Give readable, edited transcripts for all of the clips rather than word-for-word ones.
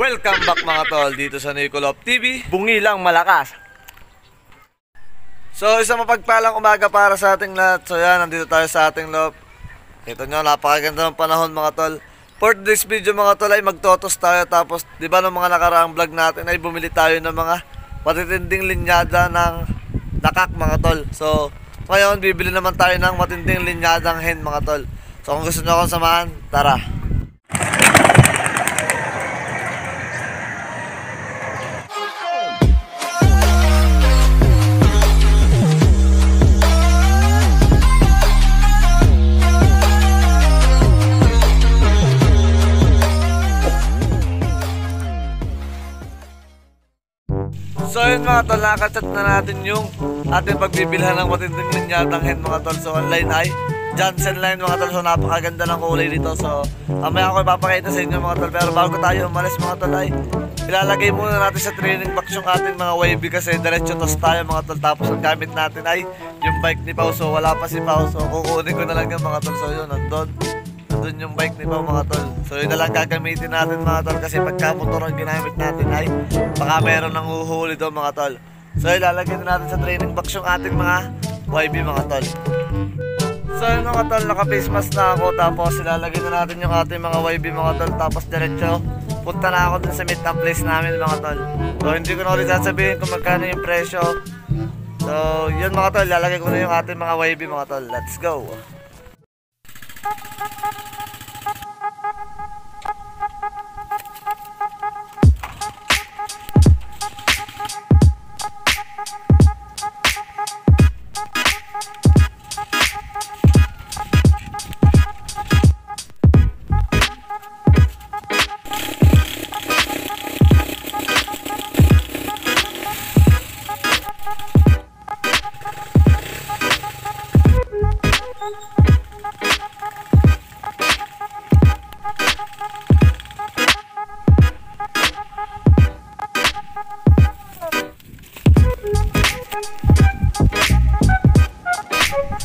Welcome back mga tol dito sa Nicolop TV, bungi lang malakas. So isang mapagpalang umaga para sa ating lahat. So yan, nandito tayo sa ating loob. Ito nyo, napakaganda ng panahon mga tol. For this video mga tol ay magtotos tayo. Tapos di ba nung mga nakaraang vlog natin ay bumili tayo ng mga matitinding linyada ng nakak mga tol. So ngayon bibili naman tayo ng matinding linyadang hen mga tol. So kung gusto nyo akong samahan, tara. So yun mga tol, nakachat na natin yung ating pagbibilhan ng matinding linyadang hen mga tol. So online ay Johnson Line mga tol. So napakaganda ng kulay dito. So mamaya ako ipapakita sa inyo mga tol. Pero bago tayo umalis mga tol ay ilalagay muna natin sa training box yung ating mga YB. Kasi diretso tos tayo mga tol. Tapos ang gamit natin ay yung bike ni Pao. So wala pa si Pao. So kukunin ko na lang yung mga tol. So yun, nandun yung bike ni Pao mga tol. So yun na lang gagamitin natin mga tol. Kasi pagka motor ang ginamit natin ay baka meron ng huhuli doon mga tol. So ilalagay na natin sa training box yung ating mga YB mga tol. So yun mga tol, naka-face mask na ako. Tapos ilalagay na natin yung ating mga YB mga tol. Tapos diretso punta na ako dun sa meet up place namin mga tol. So hindi ko na ulit sasabihin kung magkano yung presyo. So yun mga tol, ilalagay ko na yung ating mga YB mga tol. Let's go.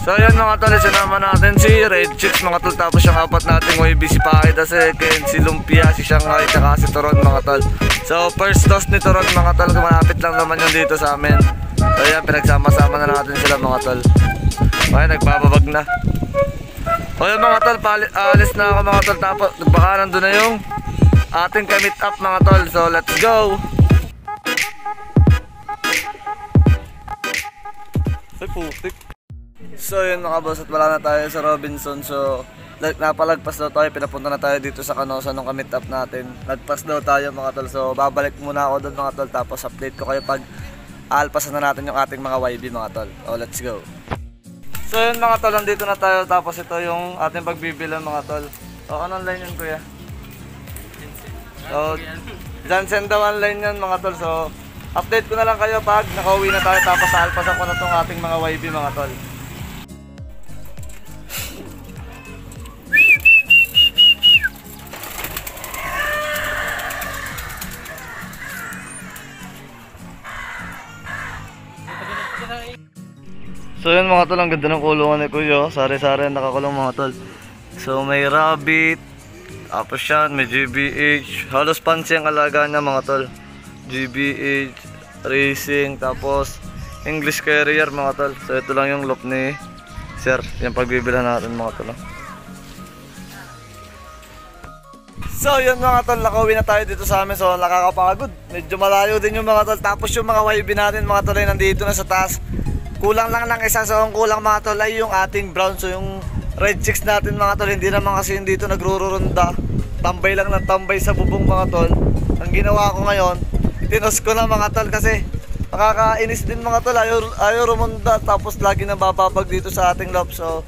So yan mga tol, sinama natin si Red Chicks mga tol. Tapos yung apat nating YB, si Pakita, si Ken, si Lumpia, si Shanghai, tsaka si Toron mga tol. So first toss ni Toron mga tol, malapit lang naman yung dito sa amin. So yan, pinagsama-sama na natin sila mga tol. Okay, nagbababag na. O yan mga tol, alis na ako mga tol. Tapos baka nandun na yung ating ka-meet up mga tol. So let's go. Ay putik. So yun mga boss, at wala na tayo sa Robinson. So napalagpas daw tayo, pinapunta na tayo dito sa Canosa nung ka-meet up natin. Nagpas daw tayo mga tol. So babalik muna ako doon mga tol. Tapos update ko kayo pag alpasan na natin yung ating mga YB mga tol. O let's go. So yun mga tol, nandito na tayo. Tapos ito yung ating pagbibilang mga tol. O anong line yun kuya? So Johnson daw online yun mga tol. So update ko na lang kayo pag nakauwi na tayo. Tapos alpasan ko na itong ating mga YB mga tol. So yun mga tol, ang ganda ng kulungan ni Kuya. Sari-sari nakakulong mga tol. So may rabbit, tapos yan, may GBH. Halos fancy ang alaga niya mga tol. GBH, racing, tapos English carrier mga tol. So ito lang yung loop ni Sir. Yung pagbibilan natin mga tol. So yun mga tol, nakauwi na tayo dito sa amin. So nakakapagod, medyo malayo din yung mga tol. Tapos yung mga YB natin mga tol ay nandito na sa taas. Kulang lang ng isa. So ang kulang mga tol ay yung ating brown. So yung Red Chicks natin mga tol, hindi naman kasi yung dito nagrururunda. Tambay lang ng tambay sa bubong mga tol. Ang ginawa ko ngayon, itinos ko na mga tol. Kasi nakakainis din mga tol, ayaw rumunda. Tapos lagi nabababag dito sa ating loft. So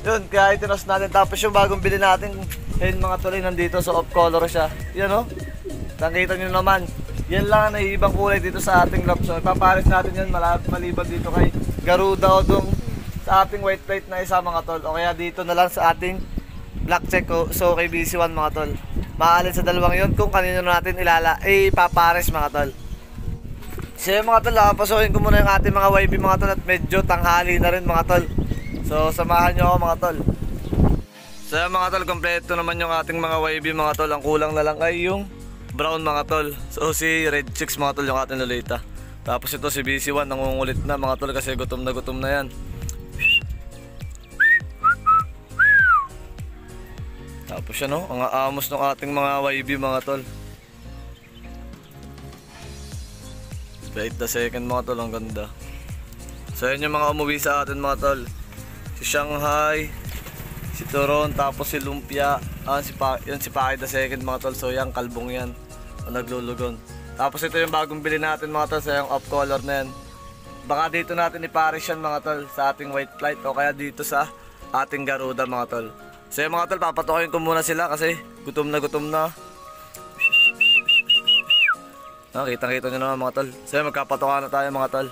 yun, kaya itinos natin. Tapos yung bagong bili natin hen mga tol ay nandito. So off color siya. Yan o, nakita nyo naman. Yan lang ang naiibang kulay dito sa ating loft. So ipapares natin yan maliban dito kay Garuda o dong sa ating white plate na isa mga tol. O kaya dito na lang sa ating black check o so kay BC1 mga tol. Maalin sa dalawang yun kung kanino natin ipapares mga tol. So yung mga tol, pasukin ko muna yung ating mga YB mga tol. At medyo tanghali na rin mga tol. So samahan nyo ako mga tol. So yung mga tol, kompleto naman yung ating mga YB mga tol. Ang kulang na lang ay yung brown mga tol. So si Red Chicks mga tol yung ating Lolita. Tapos ito si BC1 nangungulit na mga tol kasi gutom na yan. Tapos yan o, ang aamos ng ating mga YB mga tol. Wait the second mga tol, ang ganda. So yan yung mga umuwi sa atin mga tol. Si Shanghai, si Toron, tapos si Lumpia, yun si Paki the second mga tol. So yan, kalbong yan, naglulugon. Tapos ito yung bagong bili natin mga tol, sa yung off color na yan. Baka dito natin iparish yan mga tol sa ating white flight o kaya dito sa ating Garuda mga tol. So yung mga tol, papatukin ko muna sila kasi gutom na. Kitang-kita nyo naman mga tol. So magkapatukan na tayo mga tol.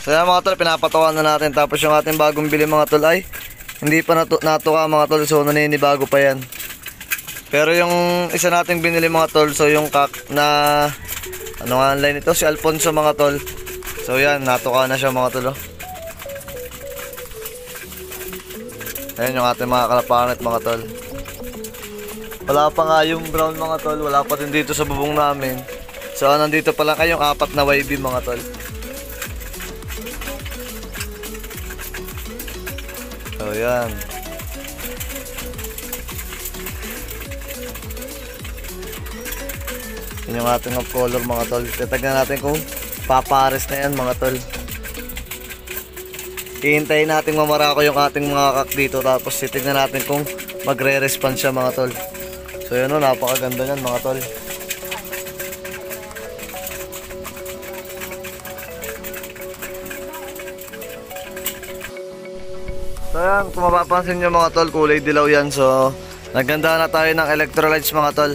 So yan mga tol, pinapatawa na natin. Tapos yung ating bagong bili mga tol ay hindi pa natuka mga tol. So naninibago pa yan. Pero yung isa nating binili mga tol, so yung kak na ano nga line ito, si Alfonso mga tol. So yan, natuka na siya mga tol. Ayan yung ating mga kalapangat mga tol. Wala pa nga yung brown mga tol. Wala pa din dito sa bubong namin. So nandito pa lang kayong 4 na YB mga tol. So yan. Yan yung ating off color mga tol. Titignan natin kung papares na yan mga tol. Hihintayin natin mamarako yung ating mga kak dito. Tapos titignan natin kung magre-response siya mga tol. So yun o, napakaganda yan mga tol. So yan, kung mapapansin nyo mga tol, kulay dilaw yan. So naganda na tayo ng electrolytes mga tol,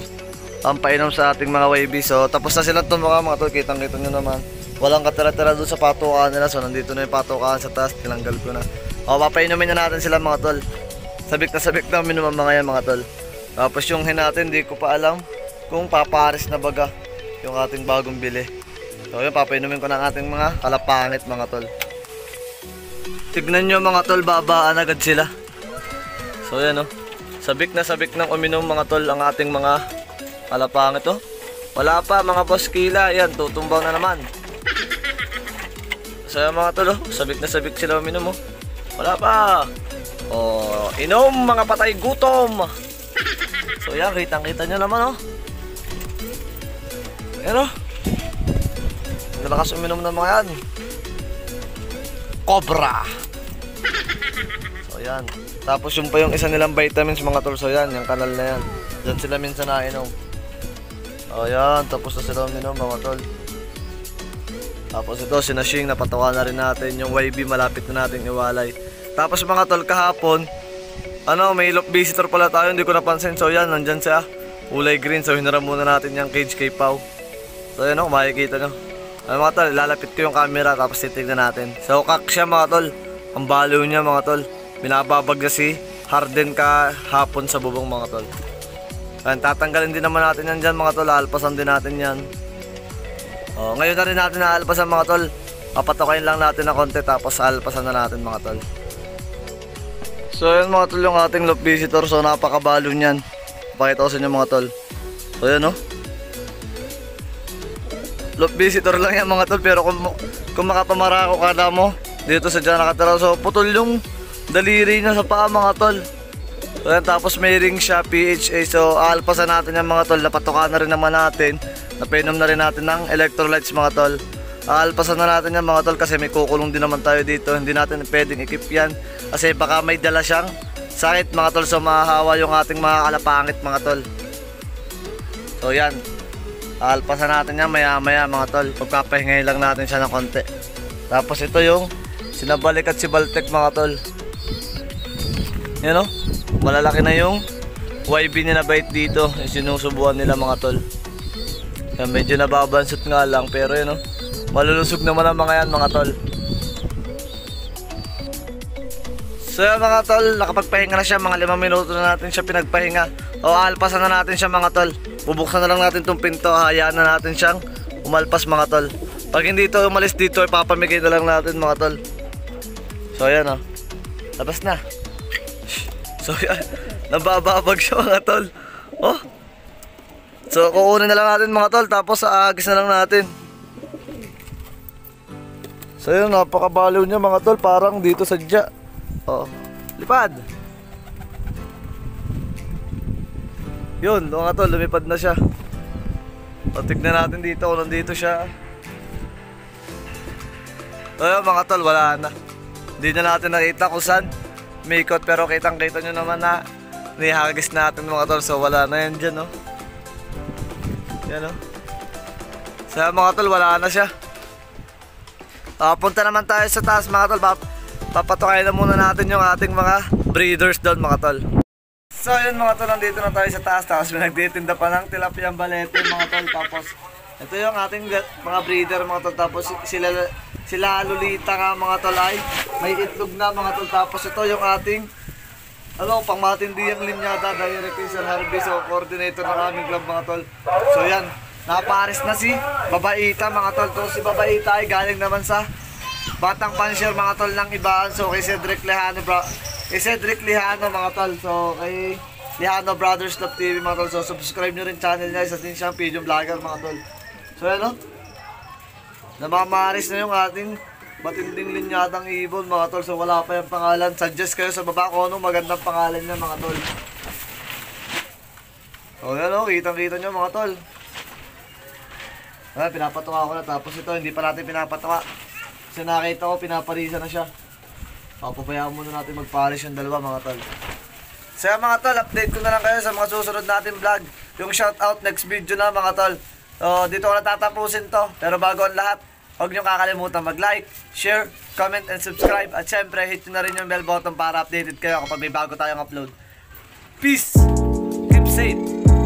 ang painom sa ating mga YB. So tapos na sila itong mga tol, kitang-kita nyo naman. Walang katira-tira doon sa patukaan nila. So nandito na yung patukaan sa taas, tinanggal ko na. O papainumin na natin sila mga tol. Sabik na minum ang mga yan mga tol. Tapos yung hen natin, di ko pa alam kung papares na baga yung ating bagong bili. So yun, papainumin ko ng ating mga kalapangit mga tol. Tignan nyo mga tol, babaan agad sila. So yan o, sabik na uminom mga tol ang ating mga kalapangit o. Wala pa mga boss kila, yan, tutumbang na naman. So yan mga tol o, sabik na sila uminom o. Wala pa. O, inom mga patay gutom. So yan, kitang-kita nyo naman o. Yan o, nalakas uminom ng mga yan. Cobra. So yan. Tapos yung pa yung isa nilang vitamins mga tol. So yan, yung kanal na yan. Diyan sila minsan nainom. O yan, tapos na sila uminom mga tol. Tapos ito, si Nashing, napatawa na rin natin. Yung YB, malapit na natin iwalay. Tapos mga tol, kahapon, may lock visitor pala tayo, hindi ko napansin. So yan, nandyan siya, kulay green. So hinaram muna natin yung cage kay Pau. So yan o, makikita nyo. Mga tol, lalapit ko yung camera tapos titignan natin. So kak siya mga tol, ang baliw niya mga tol. Binababag na si Harden kahapon sa bubong mga tol. Ayan, tatanggalin din naman natin yan dyan mga tol, aalpasan din natin yan. O, ngayon na rin natin aalpasan mga tol. Papatukayin lang natin na konti tapos aalpasan na natin mga tol. So yun mga tol, yung ating loop visitor. So napakabalo niyan. Pakita ko sa inyo mga tol. So yun o, loop visitor lang yan mga tol, pero kung makapamarako ka na mo dito sa dyan nakatira. So putol yung daliri niya sa paa mga tol. So yan, tapos may ring siya, PHA. So aalpasan natin yan mga tol. Napatukan na rin naman natin, napainom na rin natin ng electrolytes mga tol. Aalpasan na natin yan mga tol kasi may kukulong din naman tayo dito. Hindi natin pwedeng ikip yan kasi baka may dala siyang sakit mga tol. So mahahawa yung ating mga kalapangit mga tol. So yan, Alpasan natin yan maya maya mga tol. Pagpapahingay lang natin siya ng konti. Tapos ito yung sinabalik at si Baltek mga tol. Yan o, malalaki na yung YB nila bait dito. Yung sinusubuan nila mga tol. Yan, medyo nababansot nga lang pero yun o, malulusog naman ang mga yan mga tol. So yan mga tol, nakapagpahinga na siya. Mga 5 minuto na natin siya pinagpahinga. O alpasan na natin siya mga tol. Bubuksan na lang natin itong pinto. Hayaan na natin siyang umalpas mga tol. Pag hindi ito umalis dito, ipapamigay na lang natin mga tol. So yan o, labas na. So yan, nabababag siya mga tol. Oh, so kukunin na lang natin mga tol. Tapos aagis na lang natin. So yun, napakabaliw niya mga tol. Parang dito sadya. Oh, lipad. Yun, mga tol, lumipad na siya. O, tignan natin dito kung nandito siya. Ayun mga tol, wala na. Hindi na natin nakita kung saan mikot, pero kitang kita nyo naman na nihagis natin mga tol. So wala na yan dyan, no? Yan, no? So mga tol, wala na siya. Punta naman tayo sa taas mga tol. Papatukayin na muna natin yung ating mga breeders doon mga tol. So yun mga tol, nandito na tayo sa taas. Tapos may nagtitinda pa ng tilapiyang balete mga tol. Tapos ito yung ating mga breeder mga tol. Tapos sila Lolita nga mga tol ay may itlog na mga tol. Tapos ito yung ating pang matindiyang linyada, Director Sir Harvey. So coordinator ng aming club mga tol. So yan, napares na si Babaita mga tol. So si Babaita ay galing naman sa Batang Pansyar mga tol ng Ibaan. So kay Cedric Lihano mga tol. So kay Lihano Brothers Love TV mga tol. So subscribe nyo rin channel niya. Isa din siyang video vlogger mga tol. So yan o, namamaris na yung ating matinding linyadang ibon mga tol. So wala pa yung pangalan. Suggest kayo sa baba kung anong magandang pangalan niya mga tol. So yan o, kitang kita nyo mga tol. Pinapatuka ko na. Tapos ito hindi pa natin pinapatuka. Kasi nakita ko, pinaparisa na siya. Papabayaan muna natin magparis yung dalawa mga tol. So mga tol, update ko na lang kayo sa mga susunod natin vlog. Yung shoutout next video na mga tol. So dito ko natatapusin to. Pero bago ang lahat, huwag nyo kakalimutan mag-like, share, comment, and subscribe. At syempre, hit nyo na rin yung bell button para updated kayo kapag may bago tayong upload. Peace! Keep safe!